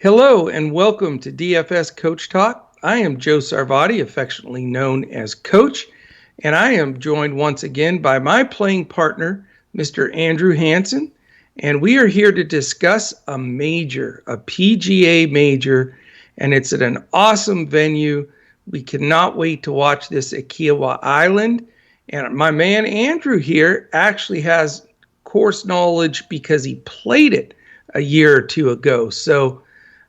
Hello and welcome to DFS Coach Talk. I am Joe Sarvati, affectionately known as Coach, and I am joined once again by my playing partner, Mr. Andrew Hansen, and we are here to discuss a PGA major, and it's at an awesome venue. We cannot wait to watch this at Kiawah Island, and my man Andrew here actually has course knowledge because he played it a year or two ago. So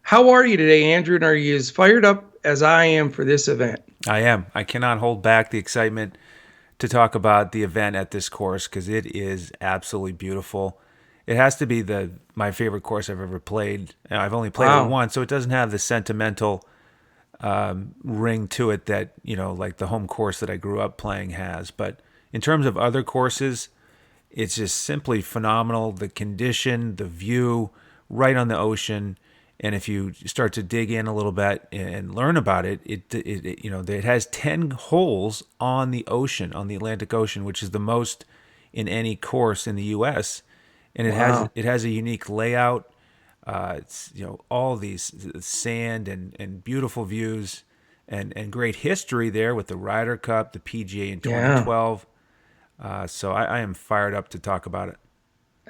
how are you today, Andrew? And are you as fired up as I am for this event? I am. I cannot hold back the excitement to talk about the event at this course because it is absolutely beautiful. It has to be my favorite course I've ever played. I've only played it Wow. once, so it doesn't have the sentimental ring to it that, like the home course that I grew up playing has. But in terms of other courses, it's just simply phenomenal. The condition, the view, right on the ocean. And if you start to dig in a little bit and learn about it, it has 10 holes on the ocean, on the Atlantic Ocean, which is the most in any course in the U.S. And it has Wow. it has a unique layout. It's all these sand and beautiful views and great history there with the Ryder Cup, the PGA in Yeah, 2012. So I am fired up to talk about it.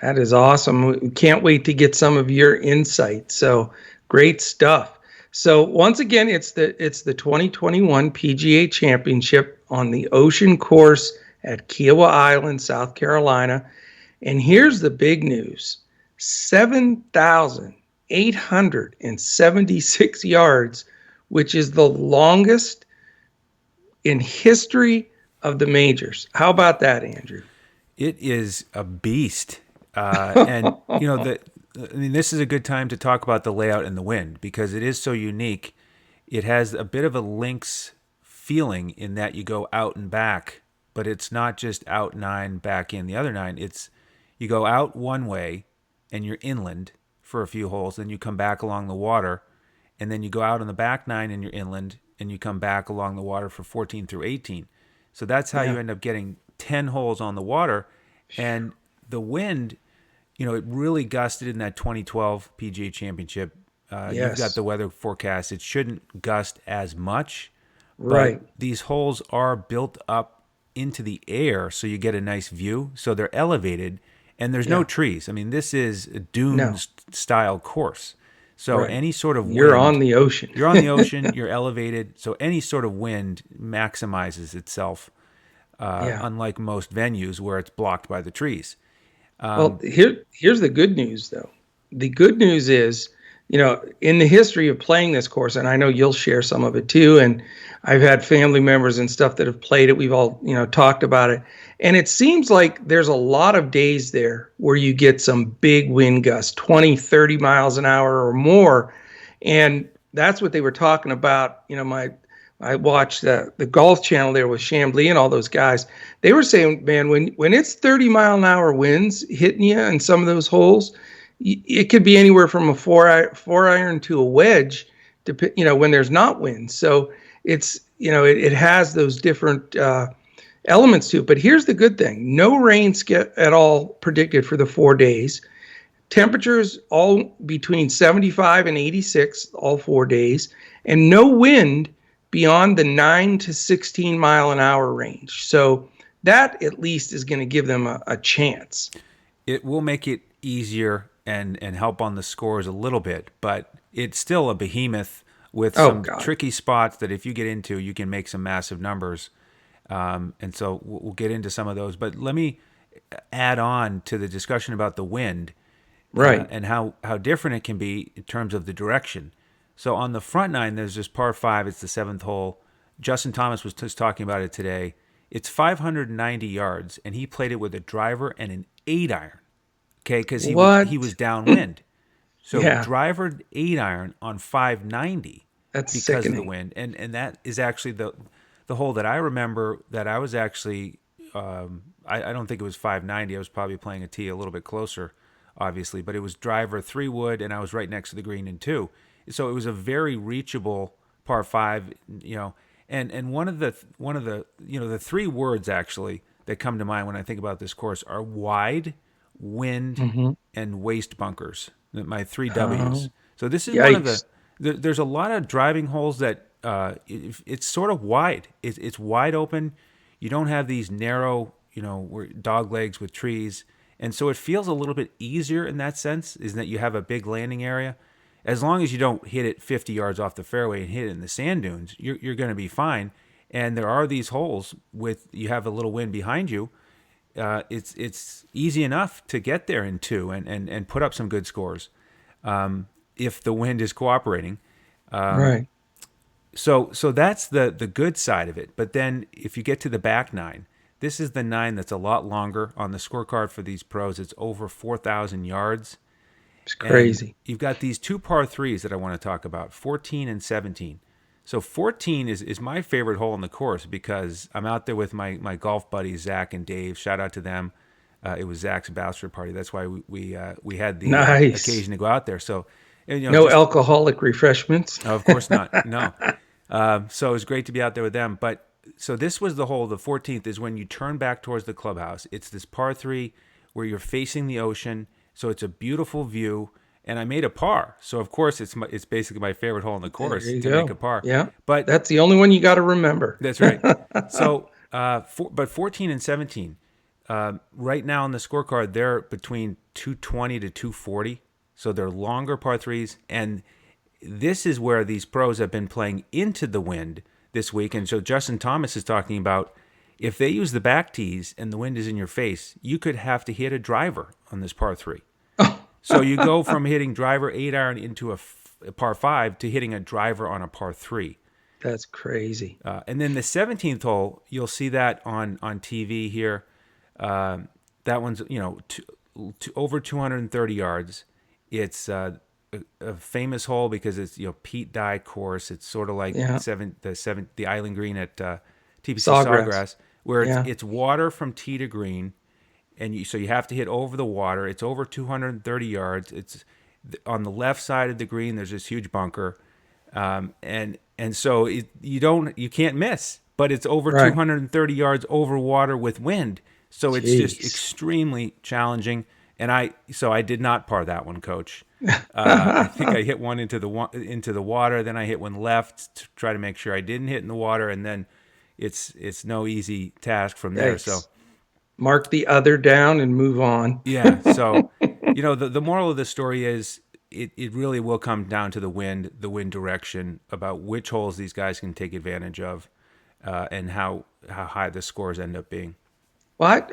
that is awesome. We can't wait to get some of your insight. So great stuff. So once again, it's the 2021 PGA Championship on the Ocean Course at Kiawah Island, South Carolina. And here's the big news: 7,876 yards, which is the longest in history of the majors. How about that, Andrew? It is a beast. And this is a good time to talk about the layout and the wind because it is so unique. It has a bit of a links feeling in that you go out and back, but it's not just out nine, back in the other nine. It's you go out one way and you're inland for a few holes, then you come back along the water, and then you go out on the back nine and you're inland, and you come back along the water for 14 through 18. So that's how Yeah. you end up getting 10 holes on the water. And the wind, it really gusted in that 2012 PGA Championship. You've got Yes. the weather forecast. It shouldn't gust as much, but Right. these holes are built up into the air so you get a nice view. So they're elevated and there's no Yeah. trees. I mean, this is a No. dunes style course. So Right. any sort of You're on wind, the ocean. you're on the ocean, you're elevated. So any sort of wind maximizes itself, Yeah. unlike most venues where it's blocked by the trees. Well, here's the good news, though. The good news is, in the history of playing this course, and I know you'll share some of it too, and I've had family members and stuff that have played it. We've all, talked about it. And it seems like there's a lot of days there where you get some big wind gusts, 20, 30 miles an hour or more. And that's what they were talking about. I watched the golf channel there with Chambly and all those guys. They were saying, man, when it's 30-mile-an-hour winds hitting you in some of those holes, it could be anywhere from a four iron to a wedge, when there's not wind. So it has those different elements to it. But here's the good thing: no rain at all predicted for the 4 days. Temperatures all between 75 and 86 all 4 days, and no wind beyond the 9 to 16 mile an hour range. So that at least is going to give them a chance. It will make it easier and help on the scores a little bit, but it's still a behemoth with Oh, some God. tricky spots that if you get into, you can make some massive numbers. And so we'll get into some of those. But let me add on to the discussion about the wind Right. and how different it can be in terms of the direction. So on the front nine, there's this par five. It's the seventh hole. Justin Thomas was just talking about it today. It's 590 yards, and he played it with a driver and an 8 iron. Okay, because he was What? downwind. So Yeah, driver 8 iron on 590 that's because of the sickening. wind, and that is actually the hole that I remember that I was actually I don't think it was 590. I was probably playing a tee a little bit closer, obviously, but it was driver 3 wood, and I was right next to the green in two. So it was a very reachable par five, and the three words actually that come to mind when I think about this course are wide, wind, Hmm. and waste bunkers. My three Oh, W's. So this is one of Yikes. there's a lot of driving holes that it's sort of wide. It's wide open. You don't have these narrow, dog legs with trees. And so it feels a little bit easier in that sense, is that you have a big landing area. As long as you don't hit it 50 yards off the fairway and hit it in the sand dunes, you're going to be fine. And there are these holes with you have a little wind behind you. It's easy enough to get there in two and put up some good scores if the wind is cooperating. Right. So that's the good side of it. But then if you get to the back nine, this is the nine that's a lot longer on the scorecard for these pros. It's over 4,000 yards. It's crazy. And you've got these two par threes that I want to talk about, 14 and 17. So 14 is my favorite hole in the course because I'm out there with my golf buddies, Zach and Dave. Shout out to them. It was Zach's bachelor party. That's why we had the Nice. occasion to go out there. So No alcoholic refreshments. of course not. No. So it was great to be out there with them. But so this was the hole. The 14th is when you turn back towards the clubhouse. It's this par three where you're facing the ocean. So it's a beautiful view. And I made a par. So of course it's basically my favorite hole in the course to make a par. Yeah. But that's the only one you got to remember. that's right. So, but 14 and 17, right now on the scorecard, they're between 220 to 240. So they're longer par threes. And this is where these pros have been playing into the wind this week. And so Justin Thomas is talking about if they use the back tees and the wind is in your face, you could have to hit a driver on this par three. So you go from hitting driver 8-iron into a par 5 to hitting a driver on a par 3. That's crazy. And then the 17th hole, you'll see that on TV here. That one's over 230 yards. It's a famous hole because it's Pete Dye course. It's sort of like the Island Green at TPC Sawgrass, where it's water from tee to green. And so you have to hit over the water. It's over 230 yards. It's on the left side of the green. There's this huge bunker, and so you can't miss. But it's over 230 yards over water with wind. So it's just extremely challenging. And I did not par that one, Coach. I think I hit one into the water. Then I hit one left to try to make sure I didn't hit in the water. And then it's no easy task from there. So. Mark the other down and move on. Yeah. So, the moral of the story is it really will come down to the wind direction about which holes these guys can take advantage of and how high the scores end up being. Well,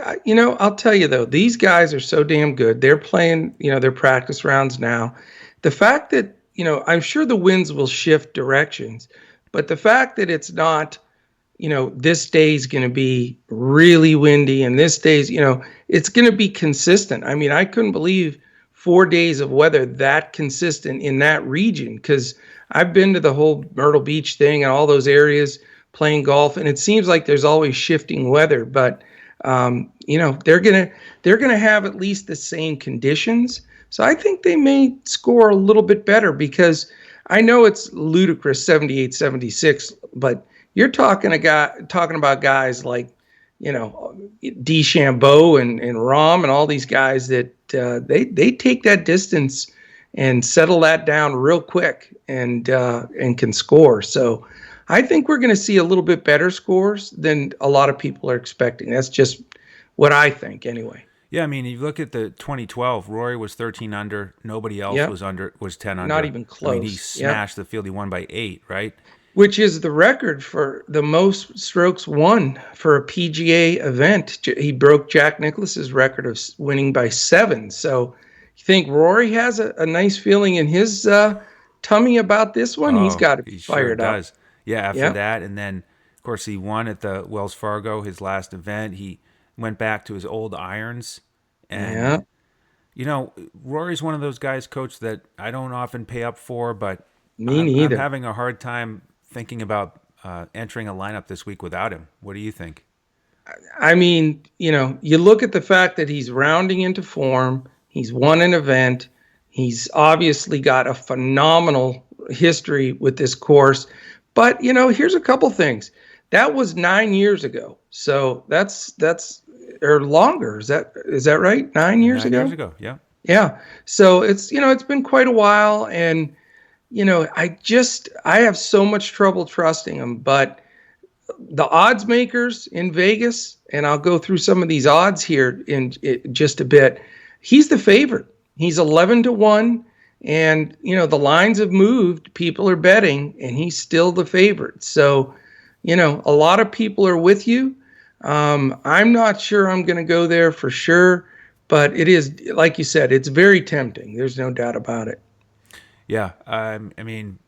I'll tell you, though, these guys are so damn good. They're playing, their practice rounds now. The fact that, I'm sure the winds will shift directions, but the fact that it's not, this day's going to be really windy and this day's, it's going to be consistent. I mean, I couldn't believe 4 days of weather that consistent in that region because I've been to the whole Myrtle Beach thing and all those areas playing golf, and it seems like there's always shifting weather, but they're gonna have at least the same conditions. So I think they may score a little bit better because I know it's ludicrous 78, 76, but you're talking about guys like, DeChambeau and Rahm and all these guys that they take that distance and settle that down real quick and can score. So I think we're going to see a little bit better scores than a lot of people are expecting. That's just what I think anyway. Yeah, I mean, you look at the 2012, Rory was 13 under. Nobody else was 10 under. Not even close. I mean, he smashed the field. He won by 8, right? Which is the record for the most strokes won for a PGA event. He broke Jack Nicklaus's record of winning by 7. So you think Rory has a nice feeling in his tummy about this one? He's got to be fired up. Does. Yeah, after that. And then, of course, he won at the Wells Fargo, his last event. He went back to his old irons. And, Rory's one of those guys, Coach, that I don't often pay up for, but neither. I'm having a hard time thinking about entering a lineup this week without him. What do you think? I mean, you look at the fact that he's rounding into form. He's won an event. He's obviously got a phenomenal history with this course. But, here's a couple things. That was 9 years ago. So that's or longer. Is that right? 9 years ago? 9 years ago, yeah. Yeah. So it's been quite a while, and I have so much trouble trusting him, but the odds makers in Vegas, and I'll go through some of these odds here in just a bit. He's the favorite. He's 11-1, and the lines have moved. People are betting, and he's still the favorite. So, a lot of people are with you. I'm not sure I'm going to go there for sure, but it is, like you said, it's very tempting. There's no doubt about it. Yeah, I mean,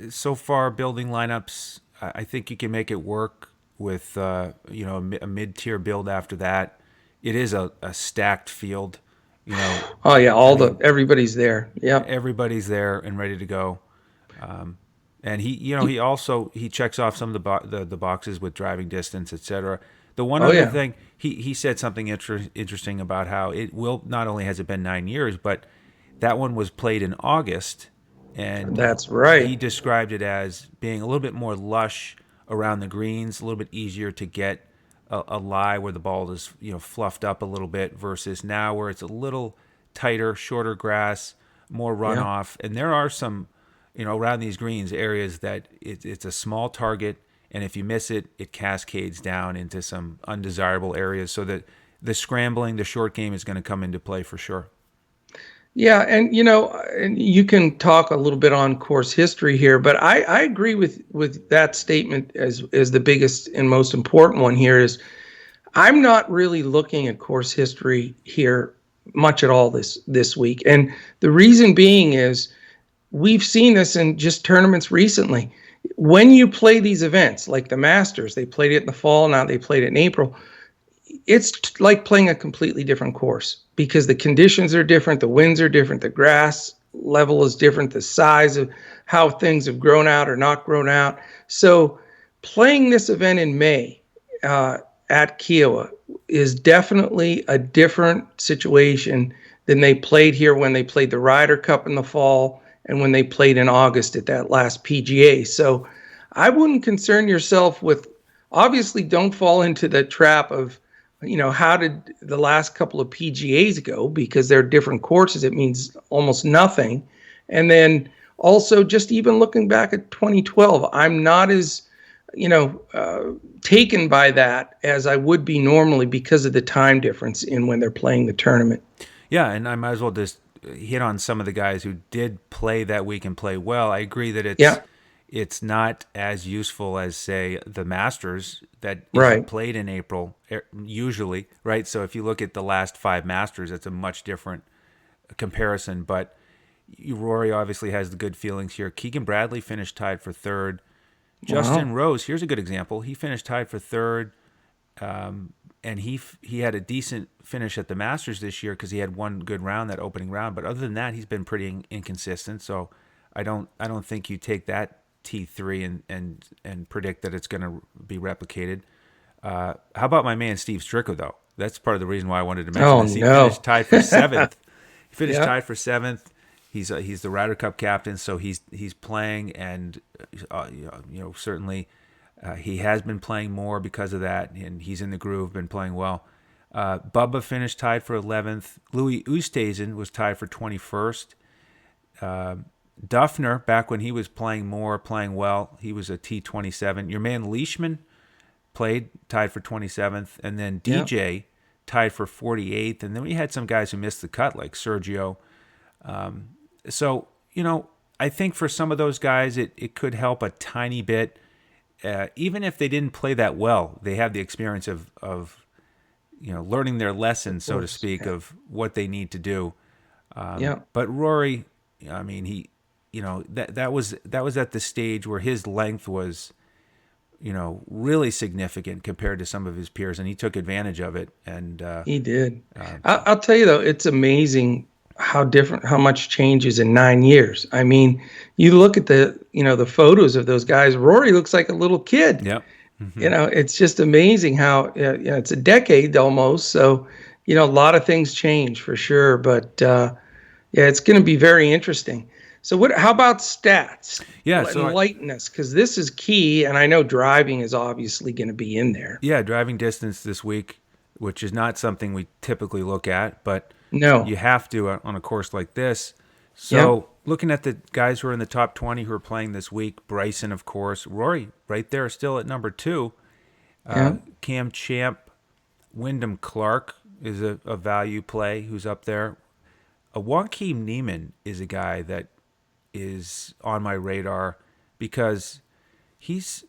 so far building lineups, I think you can make it work with a mid-tier build after that. It is a stacked field. You know, Oh yeah, I mean, everybody's there. Yep. everybody's there and ready to go. And he checks off some of the boxes with driving distance, etc. The one Oh other yeah, thing he said something interesting about how it will not only has it been 9 years, but that one was played in August, and that's he right. described it as being a little bit more lush around the greens, a little bit easier to get a lie where the ball is fluffed up a little bit versus now where it's a little tighter, shorter grass, more Yeah. runoff, and there are some around these greens areas that it's a small target, and if you miss it, it cascades down into some undesirable areas. So that the scrambling, the short game is going to come into play for sure. Yeah, and you can talk a little bit on course history here, but I agree with that statement as the biggest and most important one here is I'm not really looking at course history here much at all this week. And the reason being is we've seen this in just tournaments recently. When you play these events like the Masters, they played it in the fall, now they played it in April. It's like playing a completely different course because the conditions are different, the winds are different, the grass level is different, the size of how things have grown out or not grown out. So playing this event in May at Kiawah is definitely a different situation than they played here when they played the Ryder Cup in the fall and when they played in August at that last PGA. So I wouldn't concern yourself with, obviously don't fall into the trap of, how did the last couple of PGAs go? Because they're different courses. It means almost nothing. And then also just even looking back at 2012, I'm not as, taken by that as I would be normally because of the time difference in when they're playing the tournament. Yeah, and I might as well just hit on some of the guys who did play that week and play well. I agree that Yeah, it's not as useful as say the Masters that isn't right. played in April usually, right? So if you look at the last 5 Masters, it's a much different comparison. But Rory obviously has the good feelings here. Keegan Bradley finished tied for third. Wow. Justin Rose, here's a good example. He finished tied for third, and he had a decent finish at the Masters this year because he had one good round, that opening round. But other than that, he's been pretty inconsistent. So I don't think you take that T3 and predict that it's going to be replicated. How about my man Steve Stricker though? That's part of the reason why I wanted to mention Oh this. He finished no. tied for seventh. He finished Yeah. tied for seventh. He's the Ryder Cup captain, so he's playing, and certainly he has been playing more because of that, and he's in the groove, been playing well. Bubba finished tied for 11th. Louis Oosthuizen was tied for 21st. Duffner, back when he was playing more, playing well, he was a T27. Your man Leishman played, tied for 27th, and then Yeah. DJ tied for 48th, and then we had some guys who missed the cut, like Sergio. So, I think for some of those guys, it could help a tiny bit. Even if they didn't play that well, they have the experience of learning their lesson, Of so to course. speak, Yeah. of what they need to do. Yeah. But Rory, I mean, that was at the stage where his length was, really significant compared to some of his peers, and he took advantage of it. And He did. so, I'll tell you though, it's amazing how much changes in 9 years. I mean, you look at the photos of those guys. Rory looks like a little kid. yep. It's just amazing how it's a decade almost. So, a lot of things change for sure. But yeah, it's going to be very interesting. So, how about stats? Yeah. Enlighten us, because this is key, and I know driving is obviously going to be in there. Yeah, driving distance this week, which is not something we typically look at, but No. you have to on a course like this. Yep. So looking at the guys who are in the top 20 who are playing this week, Bryson, of course, Rory right there still at number 2. Yep. Cam Champ, Wyndham Clark is a value play who's up there. A Joaquin Neiman is a guy that is on my radar because he's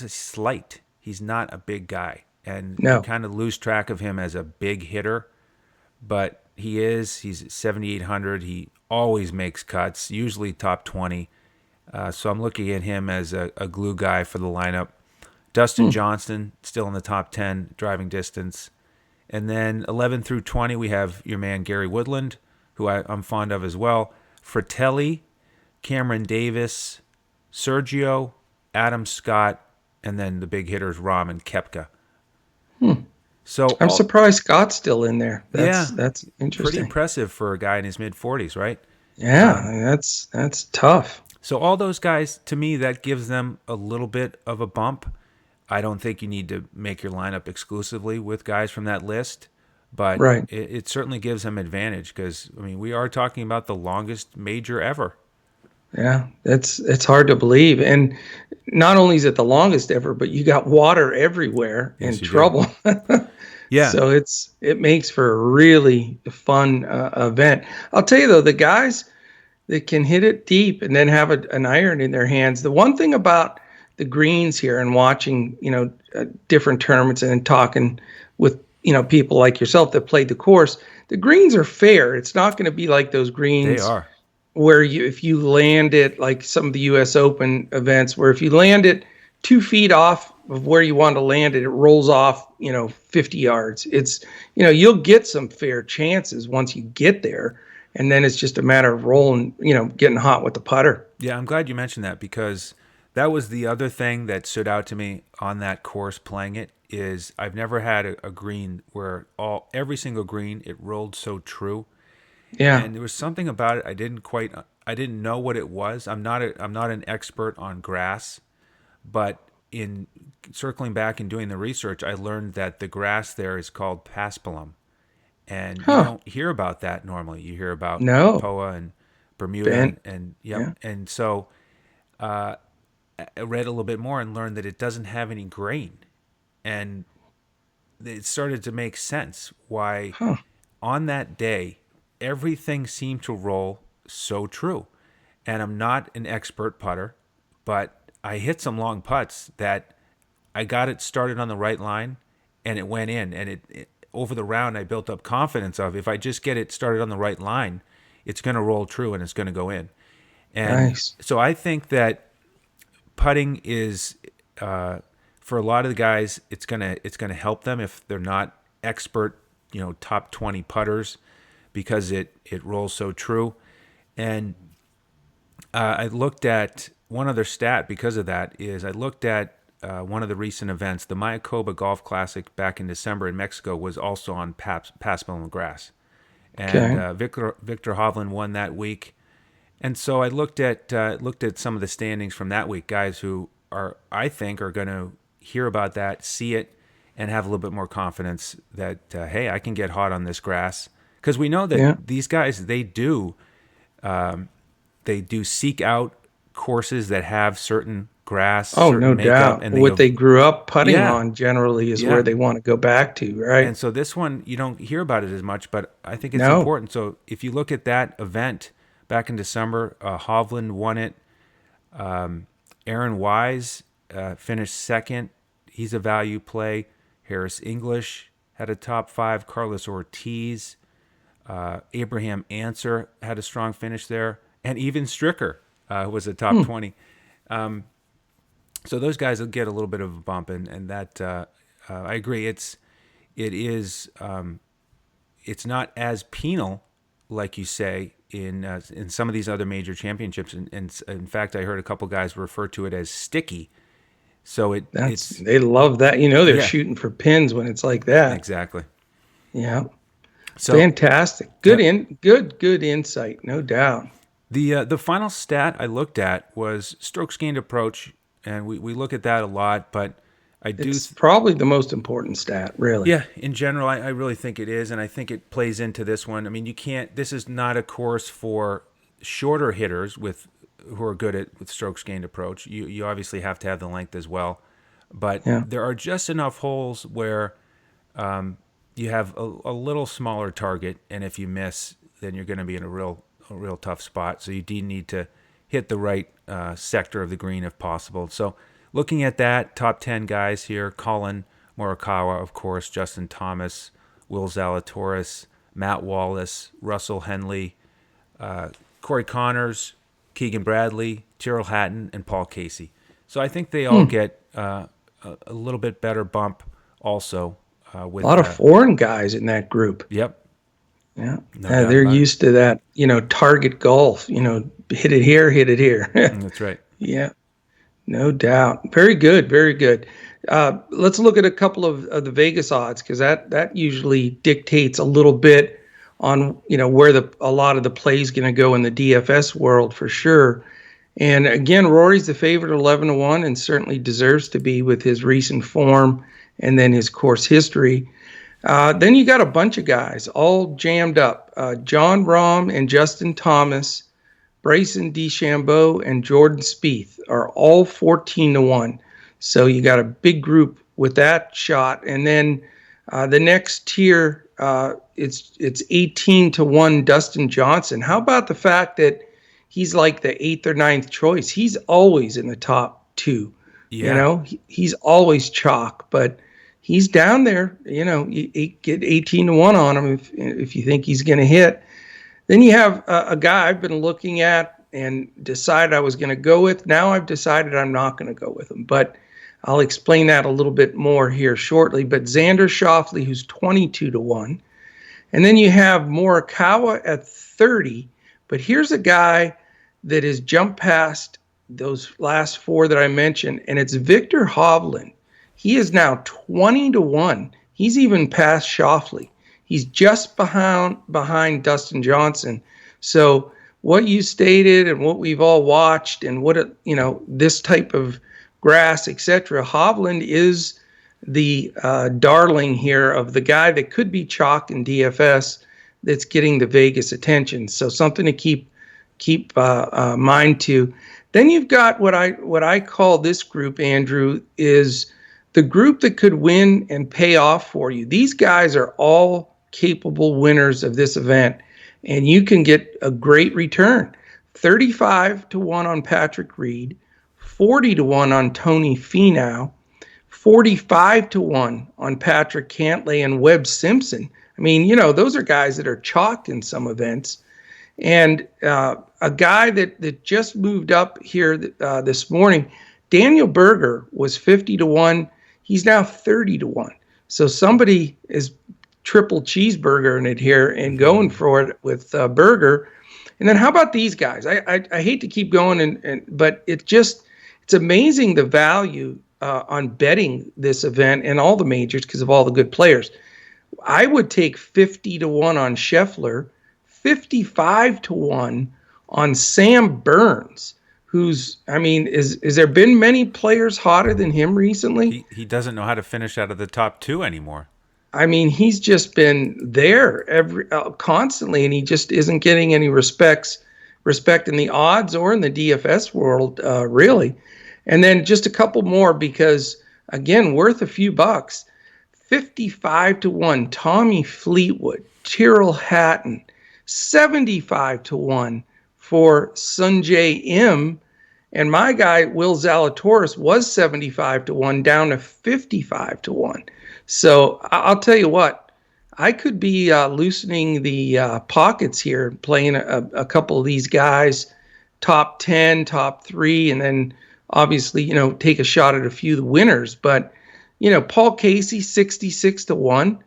slight. He's not a big guy, and you No. kind of lose track of him as a big hitter. But he is. He's at 7,800. He always makes cuts, usually top 20. So I'm looking at him as a glue guy for the lineup. Dustin Johnson still in the top 10 driving distance. And then 11 through 20, we have your man Gary Woodland, who I'm fond of as well. Fratelli, Cameron Davis, Sergio, Adam Scott, and then the big hitters Rahm and Koepka. So I'm surprised Scott's still in there. yeah, That's pretty interesting. impressive for a guy in his mid 40s, right? Yeah, that's tough. So all those guys, to me, that gives them a little bit of a bump. I don't think you need to make your lineup exclusively with guys from that list, but Right. it certainly gives them advantage because, I mean, we are talking about the longest major ever. Yeah, it's hard to believe. And not only is it the longest ever, but you got water everywhere Yes, and you do. trouble. Yeah. So it makes for a really fun event. I'll tell you though, the guys that can hit it deep and then have an iron in their hands. The one thing about the greens here and watching, different tournaments and talking with, people like yourself that played the course, the greens are fair. It's not going to be like those They greens are. where if you land it like some of the US Open events where if you land it 2 feet off of where you want to land it, it rolls off, 50 yards. It's, you'll get some fair chances once you get there. And then it's just a matter of rolling, getting hot with the putter. Yeah, I'm glad you mentioned that because that was the other thing that stood out to me on that course playing it is I've never had a green where every single green it rolled so true. Yeah. And there was something about it I didn't know what it was. I'm not an expert on grass, but in circling back and doing the research, I learned that the grass there is called paspalum. And you Huh. don't hear about that normally. You hear about No. POA and Bermuda Ben. and Yeah. yep. And so I read a little bit more and learned that it doesn't have any grain. And it started to make sense why Huh. on that day everything seemed to roll so true. And I'm not an expert putter, but I hit some long putts that I got it started on the right line and it went in. And it over the round, I built up confidence of if I just get it started on the right line, it's going to roll true and it's going to go in. And Nice. so I think that putting is for a lot of the guys, it's gonna help them if they're not expert, top 20 putters because it rolls so true. And I looked at one other stat because of that is I looked at one of the recent events, the Mayakoba Golf Classic back in December in Mexico was also on paspalum grass, and Okay. Victor Hovland won that week. And so I looked at some of the standings from that week, guys who I think are going to hear about that, see it, and have a little bit more confidence that hey, I can get hot on this grass because we know that Yeah. these guys they do seek out courses that have certain grass, Oh, no certain makeup, doubt. and What they grew up putting yeah, on generally is where yeah. they want to go back to, right? And so this one you don't hear about it as much, but I think it's No. important. So if you look at that event back in December, Hovland won it. Aaron Wise finished second. He's a value play. Harris English had a top 5. Carlos Ortiz, Abraham Answer had a strong finish there, and even Stricker was a top 20. So those guys will get a little bit of a bump, and that I agree. It's not as penal, like you say, in some of these other major championships. And in fact, I heard a couple guys refer to it as sticky. So it's They love that. They're yeah, shooting for pins when it's like that. exactly. Yeah. So Fantastic. yep. Good insight, no doubt. The final stat I looked at was strokes gained approach, and we look at that a lot. But I do. It's probably the most important stat, really. Yeah, in general, I really think it is, and I think it plays into this one. I mean, you can't. This is not a course for shorter hitters who are good with strokes gained approach. You obviously have to have the length as well, but Yeah. there are just enough holes where you have a little smaller target, and if you miss, then you're going to be in a real tough spot. So you do need to hit the right sector of the green if possible. So looking at that, top 10 guys here: Colin Morikawa, of course, Justin Thomas, Will Zalatoris, Matt Wallace, Russell Henley, Corey Connors, Keegan Bradley, Tyrrell Hatton, and Paul Casey. So I think they all get a little bit better bump also. With A lot of foreign guys in that group. Yep. Yeah. No doubt They're about it. used to that, target golf, hit it here, hit it here. That's right. Yeah, no doubt. Very good. Very good. Let's look at a couple of the Vegas odds, because that usually dictates a little bit on, where a lot of the play is going to go in the DFS world for sure. And again, Rory's the favorite 11-1 and certainly deserves to be with his recent form and then his course history. Then you got a bunch of guys all jammed up. John Rahm and Justin Thomas, Bryson DeChambeau, and Jordan Spieth are all 14-1. So you got a big group with that shot. And then the next tier, it's 18-1 Dustin Johnson. How about the fact that he's like the 8th or 9th choice? He's always in the top 2. Yeah. He's always chalk, but he's down there. You get 18-1 on him if you think he's going to hit. Then you have a guy I've been looking at and decided I was going to go with. Now I've decided I'm not going to go with him, but I'll explain that a little bit more here shortly. But Xander Schauffele, who's 22-1. And then you have Morikawa at 30. But here's a guy that has jumped past those last 4 that I mentioned, and it's Victor Hovland. He is now 20-1. He's even past Schauffele. He's just behind Dustin Johnson. So what you stated and what we've all watched and this type of grass, etc. Hovland is the darling here of the guy that could be chalk in DFS that's getting the Vegas attention. So something to keep mind to. Then you've got what I call this group, Andrew, is the group that could win and pay off for you. These guys are all capable winners of this event, and you can get a great return. 35-1 on Patrick Reed, 40-1 on Tony Finau, 45-1 on Patrick Cantlay and Webb Simpson. I mean, those are guys that are chalked in some events. And a guy that just moved up here this morning, Daniel Berger, was 50-1. He's now 30-1. So somebody is triple cheeseburger in it here and going for it with Berger. And then how about these guys? I hate to keep going, but it's amazing the value on betting this event and all the majors because of all the good players. I would take 50-1 on Scheffler, 55-1 on Sam Burns, who's, is there been many players hotter than him recently? He doesn't know how to finish out of the top 2 anymore. He's just been there constantly, and he just isn't getting any respect in the odds or in the DFS world, really. And then just a couple more because, again, worth a few bucks. 55-1, Tommy Fleetwood, Tyrrell Hatton, 75-1 for Sungjae Im, and my guy Will Zalatoris was 75-1 down to 55-1. So I'll tell you what, I could be loosening the pockets here, playing a couple of these guys, top 10, top 3, and then obviously take a shot at a few of the winners. But Paul Casey, 66-1.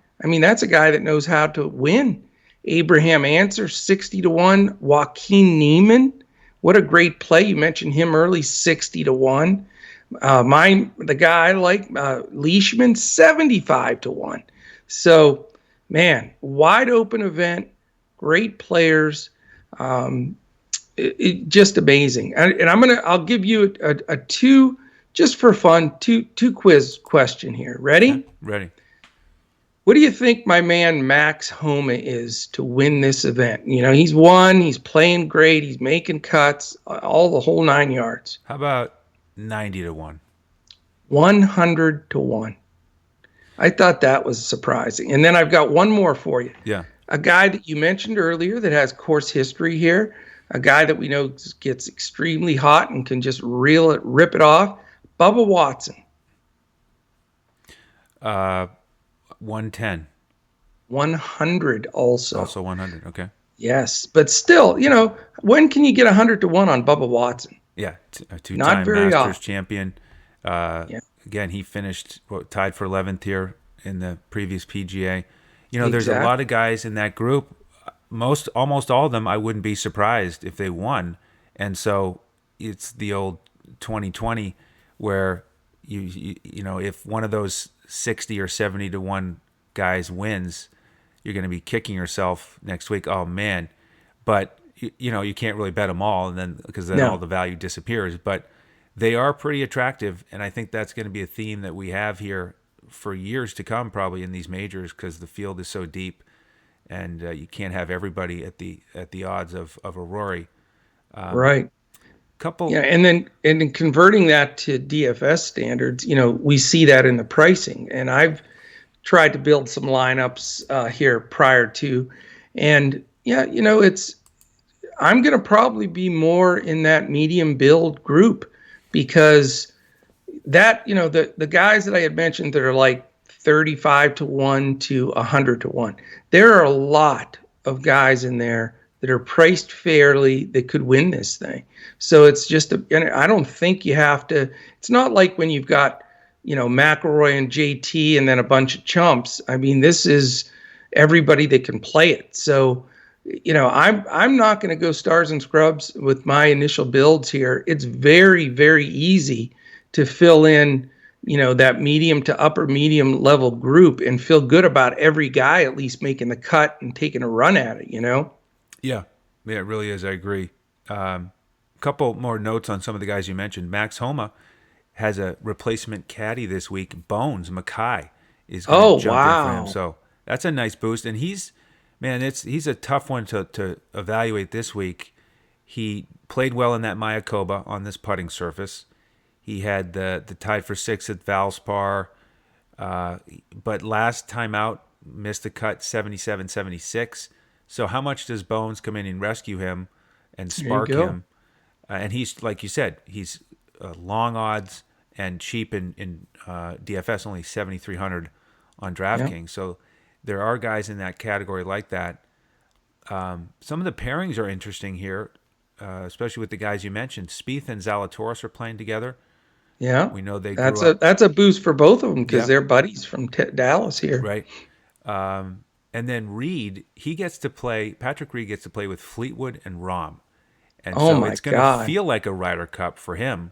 That's a guy that knows how to win. Abraham Answer, 60-1. Joaquin Niemann, what a great play. You mentioned him early, 60-1. The guy I like, Leishman, 75-1. So, man, wide open event, great players, just amazing. And I'll give you a 2 just for fun, two quiz question here. Yeah, Ready? ready. What do you think my man Max Homa is to win this event? He's won, he's playing great, he's making cuts, all the whole 9 yards. How about 90-1? 100-1. I thought that was surprising. And then I've got one more for you. Yeah. A guy that you mentioned earlier that has course history here, a guy that we know gets extremely hot and can just rip it off, Bubba Watson. 110. 100 also. Also 100. Okay. Yes, but still, when can you get 100-1 on Bubba Watson? Yeah, a two-time Not very Masters often. champion. Yeah. Again, he finished tied for 11th here in the previous PGA. There's a Exactly. lot of guys in that group. Almost all of them, I wouldn't be surprised if they won. And so it's the old 2020 where if one of those 60 or 70-1 guys wins, you're going to be kicking yourself next week. Oh man. But you can't really bet them all, and then because then No. all the value disappears. But they are pretty attractive, and I think that's going to be a theme that we have here for years to come, probably in these majors, because the field is so deep, and you can't have everybody at the odds of a Rory. Right. Couple. Yeah, and then converting that to DFS standards, we see that in the pricing. And I've tried to build some lineups here prior to, and yeah, I'm going to probably be more in that medium build group because that, the guys that I had mentioned that are like 35-1 to 100-1, there are a lot of guys in there that are priced fairly that could win this thing. So it's just and I don't think you have to. It's not like when you've got McIlroy and JT and then a bunch of chumps. I mean, this is everybody that can play it. So I'm not going to go stars and scrubs with my initial builds here. It's very, very easy to fill in that medium to upper medium level group and feel good about every guy at least making the cut and taking a run at it. Yeah, it really is. I agree. Couple more notes on some of the guys you mentioned. Max Homa has a replacement caddy this week. Bones Mackay is going to jump in for him. So that's a nice boost. And he's a tough one to evaluate this week. He played well in that Mayakoba on this putting surface. He had the tied for 6th at Valspar, but last time out missed the cut 77-76. So how much does Bones come in and rescue him and spark him? And he's, like you said, he's long odds and cheap in DFS, only 7,300 on DraftKings. Yep. So there are guys in that category like that. Some of the pairings are interesting here, especially with the guys you mentioned. Spieth and Zalatoris are playing together. Yeah, we know they. That's a boost for both of them because they're buddies from Dallas here, right? And then Reed, Patrick Reed gets to play with Fleetwood and Rahm. And so it's going to feel like a Ryder Cup for him.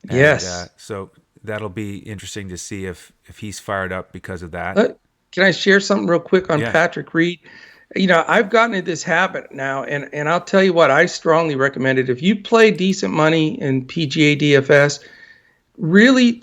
And, yes. So that'll be interesting to see if he's fired up because of that. Can I share something real quick on Patrick Reed? I've gotten into this habit now, and I'll tell you what, I strongly recommend it. If you play decent money in PGA DFS, really,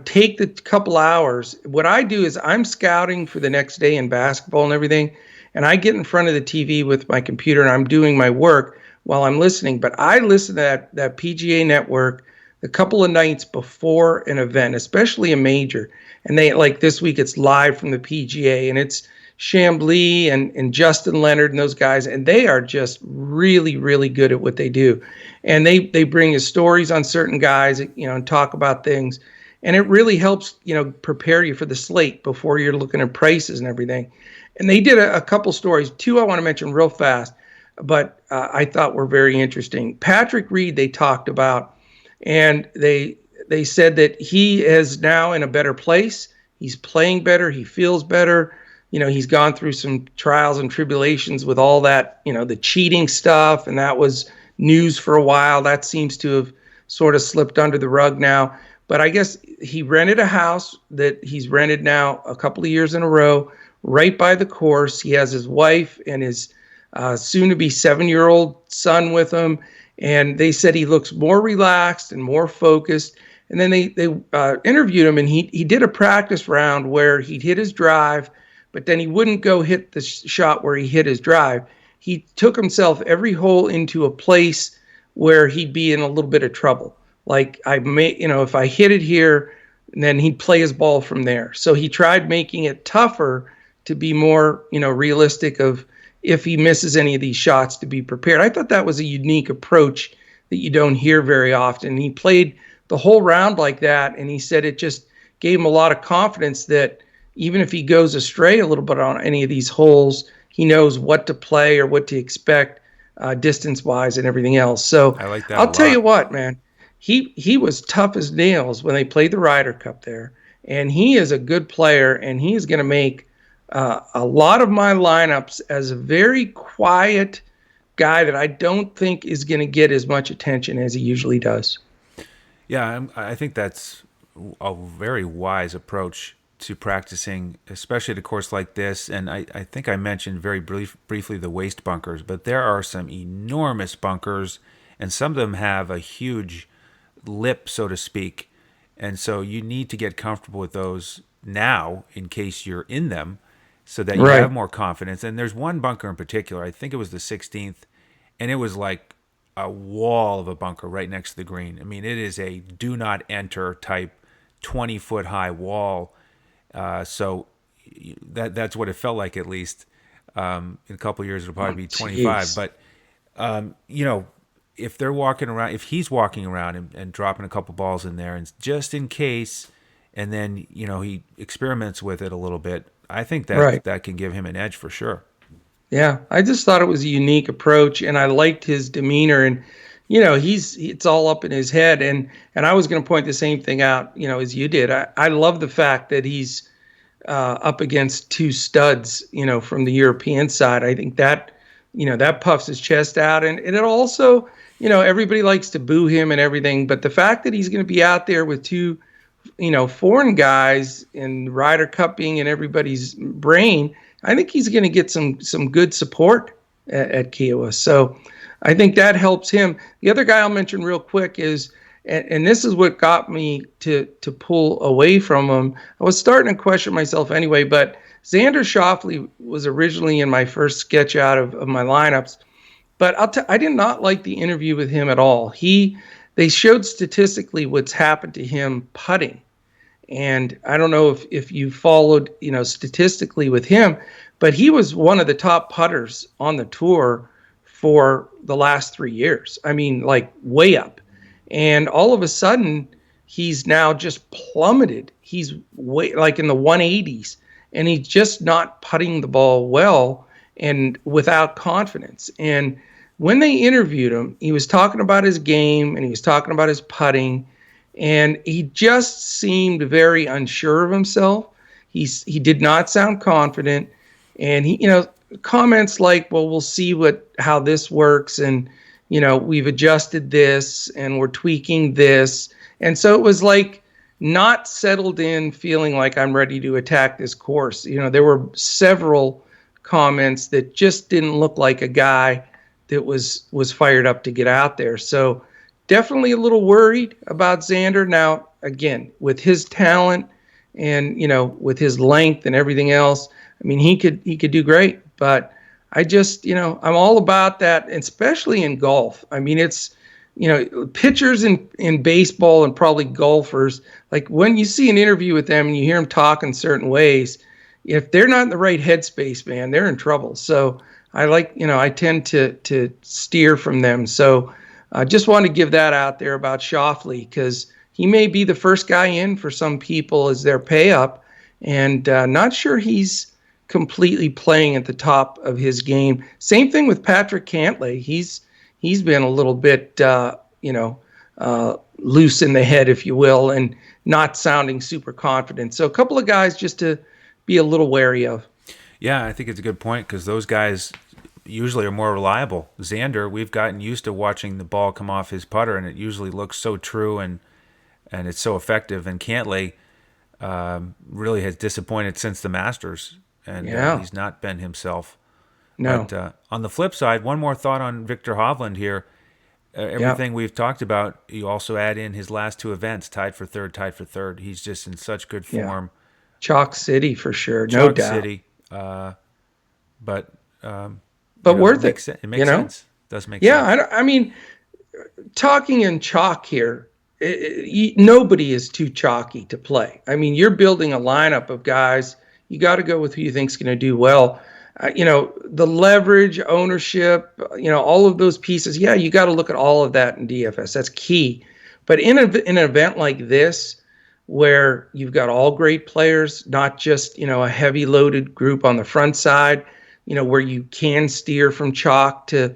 take the couple hours. What I do is I'm scouting for the next day in basketball and everything, and I get in front of the TV with my computer and I'm doing my work while I'm listening. But I listen to that PGA network a couple of nights before an event, especially a major. And they, like this week, it's live from the PGA, and it's Chambly and Justin Leonard and those guys, and they are just really, really good at what they do. And they bring us stories on certain guys, and talk about things. And it really helps, prepare you for the slate before you're looking at prices and everything. And they did a couple stories. Two I want to mention real fast, but I thought were very interesting. Patrick Reed, they talked about, and they said that he is now in a better place. He's playing better. He feels better. He's gone through some trials and tribulations with all that, the cheating stuff, and that was news for a while. That seems to have sort of slipped under the rug now. But I guess he rented a house that he's rented now a couple of years in a row, right by the course. He has his wife and his soon-to-be 7-year-old son with him. And they said he looks more relaxed and more focused. And then they interviewed him, and he did a practice round where he'd hit his drive, but then he wouldn't go hit the shot where he hit his drive. He took himself every hole into a place where he'd be in a little bit of trouble. Like I may, if I hit it here, then he'd play his ball from there. So he tried making it tougher to be more, realistic of if he misses any of these shots to be prepared. I thought that was a unique approach that you don't hear very often. He played the whole round like that, and he said it just gave him a lot of confidence that even if he goes astray a little bit on any of these holes, he knows what to play or what to expect distance-wise and everything else. So I like that I'll a tell you lot. what, man, he was tough as nails when they played the Ryder Cup there, and he is a good player, and he is going to make a lot of my lineups as a very quiet guy that I don't think is going to get as much attention as he usually does. Yeah, I think that's a very wise approach to practicing, especially at a course like this. And I think I mentioned very briefly the waist bunkers, but there are some enormous bunkers, and some of them have a huge lip, so to speak. And so you need to get comfortable with those now in case you're in them so that you have Right. more confidence. And there's one bunker in particular, I think it was the 16th, and it was like a wall of a bunker right next to the green. I mean, it is a do not enter type 20-foot high wall. So that's what it felt like, at least. In a couple of years, it'll probably be 25. Jeez. But, you know, if they're walking around, if he's walking around and dropping a couple balls in there, and just in case, and then, he experiments with it a little bit, I think Right. that can give him an edge for sure. Yeah, I just thought it was a unique approach, and I liked his demeanor. And it's all up in his head. And I was going to point the same thing out, as you did. I love the fact that he's up against two studs, from the European side. I think that that puffs his chest out, and it also, everybody likes to boo him and everything, but the fact that he's going to be out there with two foreign guys and Ryder Cup being in everybody's brain, I think he's going to get some good support at Kiawah. So I think that helps him. The other guy I'll mention real quick is, and this is what got me to pull away from him. I was starting to question myself anyway, but Xander Schauffele was originally in my first sketch out of my lineups. But I did not like the interview with him at all. They showed statistically what's happened to him putting. And I don't know if you followed, statistically with him, but he was one of the top putters on the tour for the last 3 years. I mean, like way up. And all of a sudden, he's now just plummeted. He's way like in the 180s, and he's just not putting the ball well and without confidence. And when they interviewed him, he was talking about his game and he was talking about his putting, and he just seemed very unsure of himself. He did not sound confident, and he, comments like, "Well, we'll see how this works, and we've adjusted this and we're tweaking this," and so it was like not settled in, feeling like I'm ready to attack this course. There were several comments that just didn't look like a guy that was fired up to get out there. So definitely a little worried about Xander. Now, again, with his talent and, with his length and everything else, I mean, he could do great. But I just, I'm all about that, especially in golf. I mean, it's, pitchers in baseball and probably golfers, like when you see an interview with them and you hear them talk in certain ways, if they're not in the right headspace, man, they're in trouble. So I tend to steer from them. So I just want to give that out there about Schauffele, because he may be the first guy in for some people as their pay up, and not sure he's completely playing at the top of his game. Same thing with Patrick Cantlay. He's been a little bit, loose in the head, if you will, and not sounding super confident. So a couple of guys just to be a little wary of. Yeah, I think it's a good point because those guys usually are more reliable. Xander, we've gotten used to watching the ball come off his putter, and it usually looks so true and it's so effective. And Cantlay really has disappointed since the Masters, and Yeah, he's not been himself. no, But on the flip side, one more thought on Victor Hovland here. Yeah. Everything we've talked about, you also add in his last two events, tied for third. He's just in such good Yeah. form. Chalk City for sure. No Chalk doubt. City, but But it worth makes it, sense. It you makes know? sense. Does make Yeah. sense. I mean, talking in chalk here, nobody is too chalky to play. I mean, you're building a lineup of guys. You got to go with who you think's going to do well. The leverage, ownership, all of those pieces. Yeah, you got to look at all of that in DFS. That's key. But in an event like this, where you've got all great players, not just a heavy loaded group on the front side, where you can steer from chalk to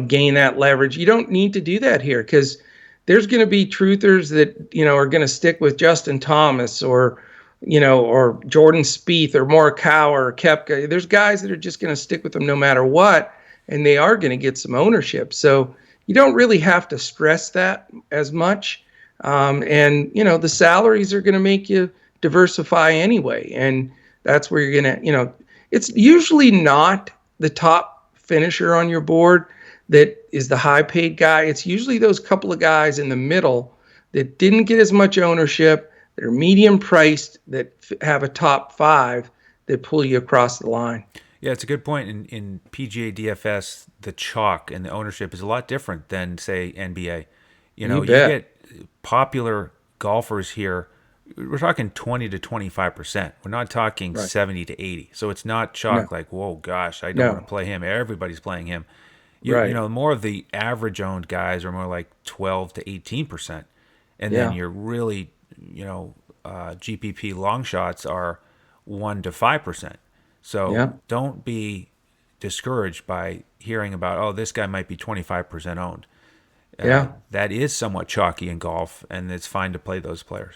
gain that leverage. You don't need to do that here because there's going to be truthers that, are going to stick with Justin Thomas or Jordan Spieth or Morikawa or Koepka. There's guys that are just going to stick with them no matter what, and they are going to get some ownership. So you don't really have to stress that as much. The salaries are going to make you diversify anyway. And that's where you're going to, it's usually not the top finisher on your board that is the high paid guy. It's usually those couple of guys in the middle that didn't get as much ownership, that are medium priced, that have a top five that pull you across the line. Yeah, it's a good point. In PGA DFS, the chalk and the ownership is a lot different than, say, NBA. You You bet. get popular golfers here. We're talking 20 to 25%. We're not talking Right. 70 to 80. So it's not No, chalk like, whoa, gosh, I don't want no, to play him. Everybody's playing him. right. More of the average owned guys are more like 12 to 18%. And then Yeah, you're really, GPP long shots are 1 to 5%. So yeah, don't be discouraged by hearing about, oh, this guy might be 25% owned. yeah. That is somewhat chalky in golf, and it's fine to play those players.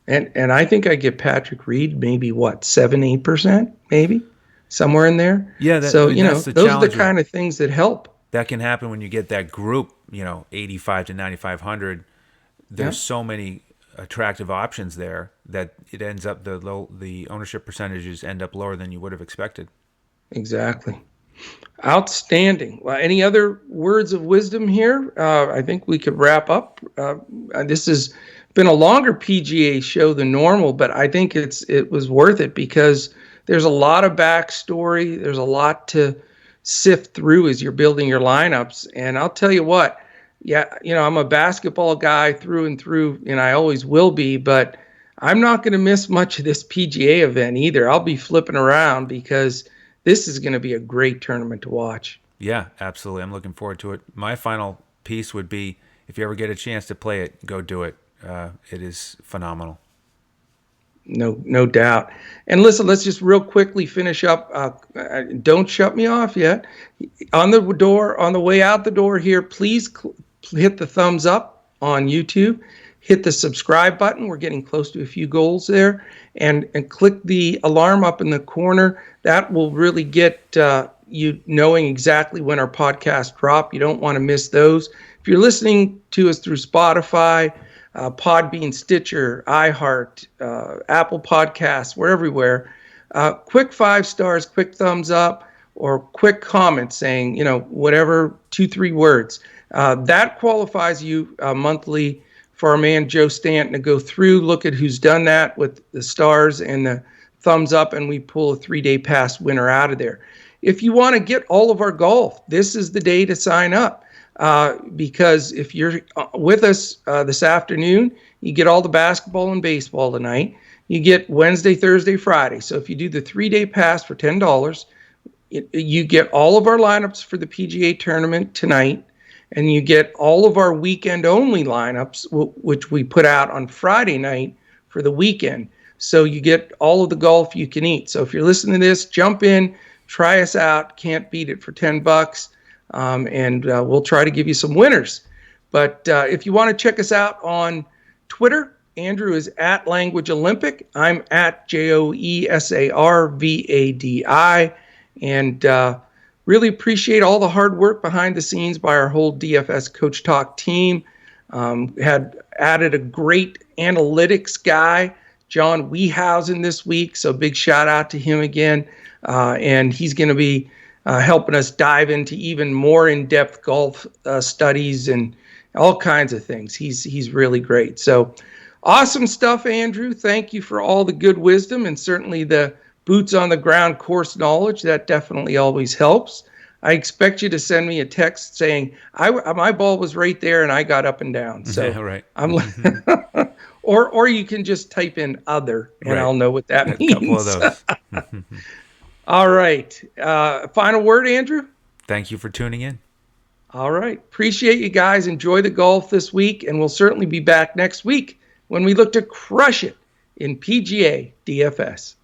And I think I get Patrick Reed maybe what, 7-8%, maybe somewhere in there. Yeah, So, that's the those are the challenge with kind of things that help. that can happen when you get that group, 85 to 9,500. Yeah, There's so many attractive options there that it ends up the ownership percentages end up lower than you would have expected. exactly. Outstanding. Well, any other words of wisdom here? I think we could wrap up. This has been a longer PGA show than normal, but I think it was worth it because there's a lot of backstory. There's a lot to sift through as you're building your lineups. And I'll tell you what, yeah, I'm a basketball guy through and through, and I always will be, but I'm not going to miss much of this PGA event either. I'll be flipping around because this is going to be a great tournament to watch. Yeah, absolutely. I'm looking forward to it. My final piece would be if you ever get a chance to play it, go do it. It is phenomenal. No doubt. And listen, let's just real quickly finish up. Don't shut me off yet. On the way out the door here, please hit the thumbs up on YouTube. Hit the subscribe button. We're getting close to a few goals there. And click the alarm up in the corner. That will really get you knowing exactly when our podcasts drop. You don't want to miss those. If you're listening to us through Spotify, Podbean, Stitcher, iHeart, Apple Podcasts, we're everywhere. Quick 5 stars, quick thumbs up, or quick comment saying, whatever, 2-3 words. That qualifies you monthly for our man Joe Stanton to go through, look at who's done that with the stars and the thumbs up, and we pull a 3-day pass winner out of there. If you want to get all of our golf, this is the day to sign up. Because if you're with us this afternoon, you get all the basketball and baseball tonight. You get Wednesday, Thursday, Friday. So if you do the 3-day pass for $10, you get all of our lineups for the PGA tournament tonight, and you get all of our weekend-only lineups, which we put out on Friday night for the weekend. So you get all of the golf you can eat. So if you're listening to this, jump in, try us out. Can't beat it for $10. And we'll try to give you some winners. But if you want to check us out on Twitter, Andrew is at Language Olympic. I'm at JoeSarvadi. And really appreciate all the hard work behind the scenes by our whole DFS Coach Talk team. Had added a great analytics guy, John Wiehausen, this week. So big shout out to him again. And he's going to be helping us dive into even more in-depth golf studies and all kinds of things. He's really great. So awesome stuff, Andrew. Thank you for all the good wisdom and certainly the boots on the ground course knowledge. That definitely always helps. I expect you to send me a text saying my ball was right there and I got up and down. So Yeah, right. I'm or you can just type in other and Right. I'll know what that A couple of means. those. All right. Final word, Andrew? Thank you for tuning in. All right. Appreciate you guys. Enjoy the golf this week, and we'll certainly be back next week when we look to crush it in PGA DFS.